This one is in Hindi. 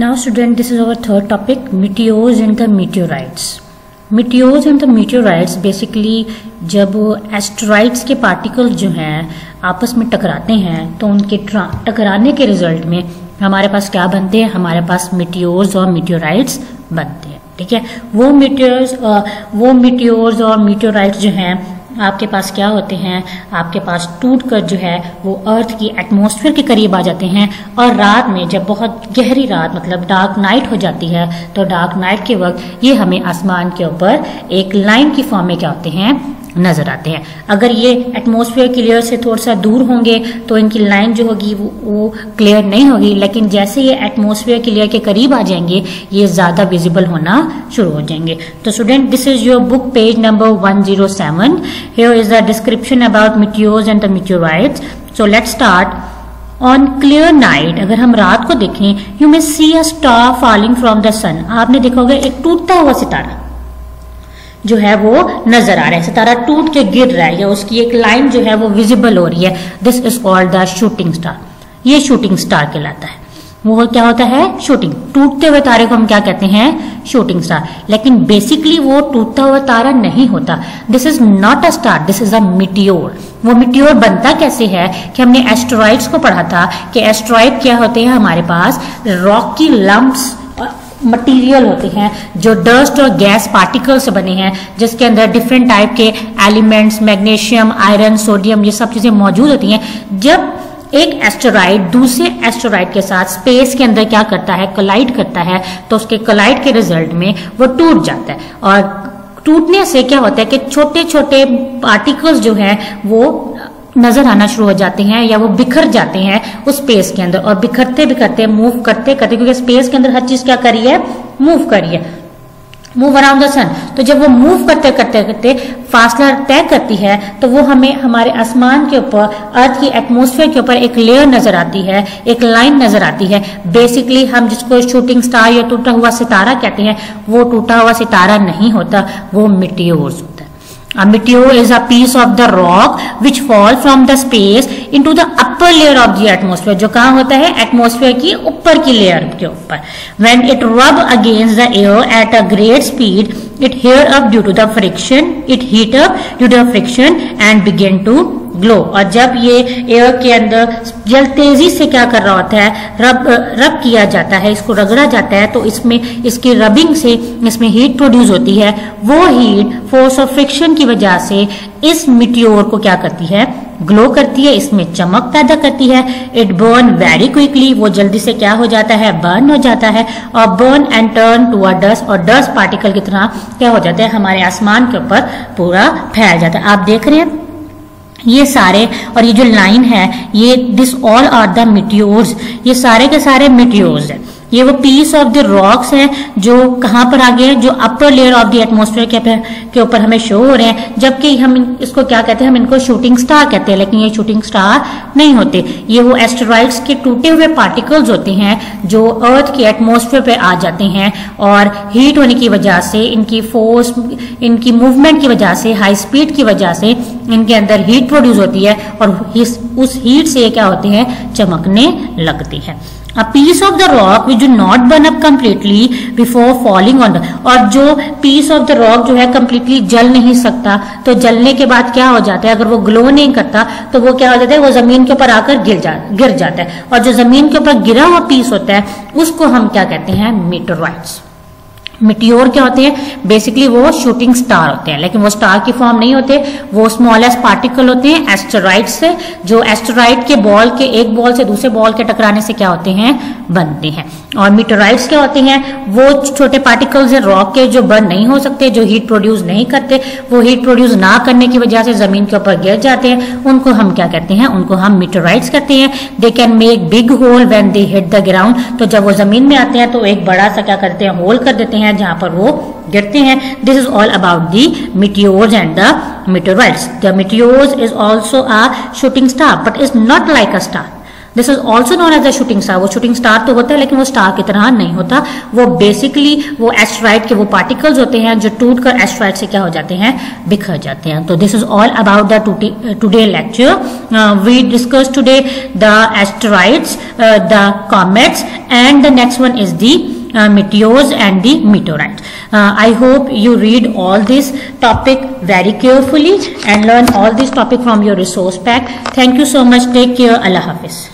Now student, this is our third topic, meteors and the meteorites. Meteors and the meteorites basically जब एस्टेरॉइड्स के पार्टिकल्स जो हैं आपस में टकराते हैं तो उनके टकराने के रिजल्ट में हमारे पास क्या बनते हैं, हमारे पास meteors और meteorites बनते हैं। ठीक है, वो meteors और meteorites जो हैं आपके पास क्या होते हैं, आपके पास टूट कर जो है वो अर्थ की एटमॉस्फेयर के करीब आ जाते हैं और रात में जब बहुत गहरी रात मतलब डार्क नाइट हो जाती है तो डार्क नाइट के वक्त ये हमें आसमान के ऊपर एक लाइन की फॉर्म में क्या होते हैं, नजर आते हैं। अगर ये एटमॉस्फेयर की लेयर से थोड़ा सा दूर होंगे तो इनकी लाइन जो होगी वो क्लियर नहीं होगी, लेकिन जैसे ये एटमॉस्फेयर की लेयर के करीब आ जाएंगे ये ज्यादा विजिबल होना शुरू हो जाएंगे। तो student, this is your book page number 107। Here is the description about meteors and the meteorites। So let's start. On clear night, अगर हम रात को देखें, you may see a star falling from the sun. आपने देखा होगा एक टूटता हुआ सितारा जो है वो नजर आ रहा है, सितारा टूट के गिर रहा है या उसकी एक लाइन जो है वो विजिबल हो रही है। This is called the shooting star. ये शूटिंग स्टार कहलाता है। वो क्या होता है, शूटिंग। टूटते हुए तारे को हम क्या कहते हैं, शूटिंग स्टार। लेकिन बेसिकली वो टूटता हुआ तारा नहीं होता। This is not a star, this is a Meteor. वो मिटियोर बनता कैसे है कि हमने एस्टेरॉइड्स को पढ़ा था कि एस्टेरॉइड क्या होते हैं, हमारे पास रॉक की लंप्स मटेरियल होते हैं जो डस्ट और गैस पार्टिकल से बने हैं, जिसके अंदर डिफरेंट टाइप के एलिमेंट्स, मैग्नीशियम, आयरन, सोडियम, ये सब चीजें मौजूद होती हैं। जब एक एस्टेरॉइड दूसरे एस्टेरॉइड के साथ स्पेस के अंदर क्या करता है, कोलाइड करता है, तो उसके कोलाइड के रिजल्ट में वो टूट जाता है। और टूटने से क्या होता है कि छोटे छोटे पार्टिकल्स जो हैं वो नजर आना शुरू हो जाते हैं या वो बिखर जाते हैं उस स्पेस के अंदर, और बिखरते बिखरते मूव करते करते, क्योंकि स्पेस के अंदर हर चीज क्या कर रही है, मूव कर रही है, मूव अराउंड द सन। तो जब वो मूव करते करते करते फासला तय करती है तो वो हमें हमारे आसमान के ऊपर, अर्थ की एटमॉस्फेयर के ऊपर एक लेयर नजर आती है, एक लाइन नजर आती है। बेसिकली हम जिसको शूटिंग स्टार या टूटा हुआ सितारा कहते हैं, वो टूटा हुआ सितारा नहीं होता, वो मिटियोर्स होता है। A meteor is a piece of the rock which falls from the space into the upper layer of the atmosphere। जो कहाँ होता है, एटमॉस्फेयर की ऊपर की लेयर के ऊपर। When it rub against the air at a great speed, it heat up due to the friction, and begin to glow. और जब ये एयर के अंदर जल तेजी से क्या कर रहा होता है, रब किया जाता है, इसको रगड़ा जाता है, तो इसमें इसकी रबिंग से इसमें हीट प्रोड्यूस होती है। वो हीट फोर्स ऑफ फ्रिक्शन की वजह से इस मिटियोर को क्या करती है, ग्लो करती है, इसमें चमक पैदा करती है। इट बर्न वेरी क्विकली, वो जल्दी से क्या हो जाता है, बर्न हो जाता है। और burn and turn to a dust, और डस्ट पार्टिकल की तरह क्या हो जाता है, हमारे आसमान के ऊपर पूरा फैल जाता है। आप देख रहे हैं ये सारे, और ये जो लाइन है ये this all are the meteors, ये सारे के सारे मिटियोर्स हैं। ये वो पीस ऑफ द रॉक्स हैं जो कहाँ पर आ गए हैं, जो upper layer of the atmosphere के ऊपर हमें शो हो रहे हैं। जबकि हम इसको क्या कहते हैं, हम इनको शूटिंग स्टार कहते हैं, लेकिन ये शूटिंग स्टार नहीं होते। ये वो एस्टेरॉइड्स के टूटे हुए पार्टिकल्स होते हैं जो अर्थ की एटमॉस्फेयर पे आ जाते हैं, और हीट होने की वजह से, इनकी फोर्स, इनकी मूवमेंट की वजह से, हाई स्पीड की वजह से इनके अंदर हीट प्रोड्यूस होती है, और उस हीट से क्या होते हैं, चमकने लगती है। A piece of the rock which do not burn up completely before falling on the, और जो piece of the rock जो है completely जल नहीं सकता, तो जलने के बाद क्या हो जाता है, अगर वो ग्लो नहीं करता तो वो क्या हो जाता है, वो जमीन के ऊपर आकर गिर जाता है। और जो जमीन के ऊपर गिरा हुआ पीस होता है उसको हम क्या कहते हैं, मीटेरोइड्स। मिटियोर क्या होते हैं, बेसिकली वो शूटिंग स्टार होते हैं, लेकिन वो स्टार की फॉर्म नहीं होते, वो स्मॉलेस्ट पार्टिकल होते हैं एस्टेरॉइड से, जो एस्टेरॉइड के बॉल के एक बॉल से दूसरे बॉल के टकराने से क्या होते हैं, बनते हैं। और मीटेरोइड्स क्या होते हैं, वो छोटे पार्टिकल्स हैं रॉक के जो बर्न नहीं हो सकते, जो हीट प्रोड्यूस नहीं करते, वो हीट प्रोड्यूस ना करने की वजह से जमीन के ऊपर गिर जाते हैं, उनको हम क्या कहते हैं, उनको हम मीटेरोइड्स कहते हैं। They can make big hole when they hit the ground, तो जब वो जमीन में आते हैं तो एक बड़ा सा क्या करते हैं, होल कर देते हैं जहां पर वो गिरते हैं। This is all about the meteors and the meteorites। The meteors is also a shooting star but is not like a star. This is also known as the shooting star. वो शूटिंग स्टार तो होता है लेकिन वो स्टार की तरह नहीं होता, वो बेसिकली वो एस्टेरॉइड के वो पार्टिकल्स होते हैं जो टूट कर एस्टेरॉइड से क्या हो जाते हैं, बिखर जाते हैं। तो this is all about the today lecture. We discuss today the asteroids, the comets, and the next one is the meteors and the meteorites. I hope you read all this topic very carefully and learn all this topic from your resource pack. Thank you so much. Take care. Allah Hafiz.